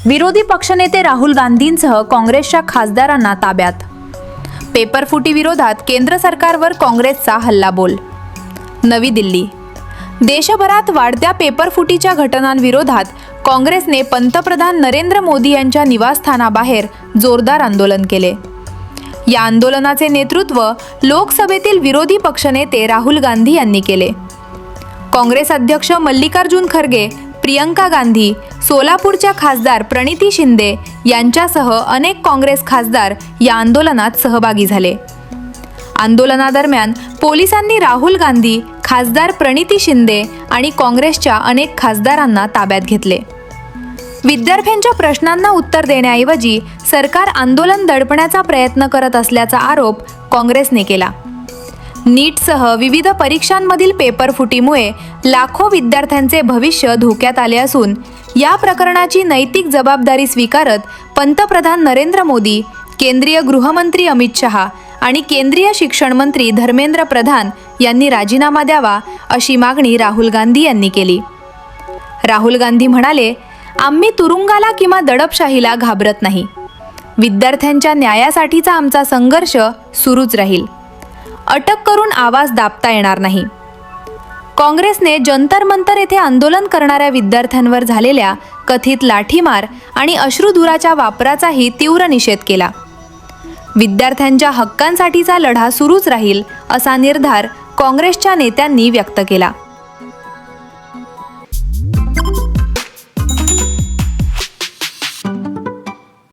विरोधी पक्षनेते राहुल गांधींसह काँग्रेसच्या खासदारांना ताब्यात. पेपरफुटी विरोधात केंद्र सरकारवर काँग्रेसचा हल्लाबोल. नवी दिल्ली. देशभरात वाढत्या पेपरफुटीच्या घटनांविरोधात काँग्रेसने पंतप्रधान नरेंद्र मोदी यांच्या निवासस्थानाबाहेर जोरदार आंदोलन केले. या आंदोलनाचे नेतृत्व लोकसभेतील विरोधी पक्षनेते राहुल गांधी यांनी केले. काँग्रेस अध्यक्ष मल्लिकार्जुन खरगे, प्रियंका गांधी, सोलापूरच्या खासदार प्रणिती शिंदे यांच्यासह अनेक काँग्रेस खासदार या आंदोलनात सहभागी झाले. आंदोलनादरम्यान पोलिसांनी राहुल गांधी, खासदार प्रणिती शिंदे आणि काँग्रेसच्या अनेक खासदारांना ताब्यात घेतले. विद्यार्थ्यांच्या प्रश्नांना उत्तर देण्याऐवजी सरकार आंदोलन दडपण्याचा प्रयत्न करत असल्याचा आरोप काँग्रेसने केला. नीटसह विविध परीक्षांमधील पेपरफुटीमुळे लाखो विद्यार्थ्यांचे भविष्य धोक्यात आले असून या प्रकरणाची नैतिक जबाबदारी स्वीकारत पंतप्रधान नरेंद्र मोदी, केंद्रीय गृहमंत्री अमित शहा आणि केंद्रीय शिक्षण मंत्री धर्मेंद्र प्रधान यांनी राजीनामा द्यावा अशी मागणी राहुल गांधी यांनी केली. राहुल गांधी म्हणाले, आम्ही तुरुंगाला किंवा दडपशाहीला घाबरत नाही. विद्यार्थ्यांच्या न्यायासाठीचा आमचा संघर्ष सुरूच राहील. अटक करून आवाज दाबता येणार नाही. काँग्रेसने जंतर मंतर येथे आंदोलन करणाऱ्या विद्यार्थ्यांवर झालेल्या कथित लाठीमार आणि अश्रुधुराच्या वापराचाही तीव्र निषेध केला. विद्यार्थ्यांच्या हक्कांसाठीचा लढा सुरूच राहील असा निर्धार काँग्रेसच्या नेत्यांनी व्यक्त केला.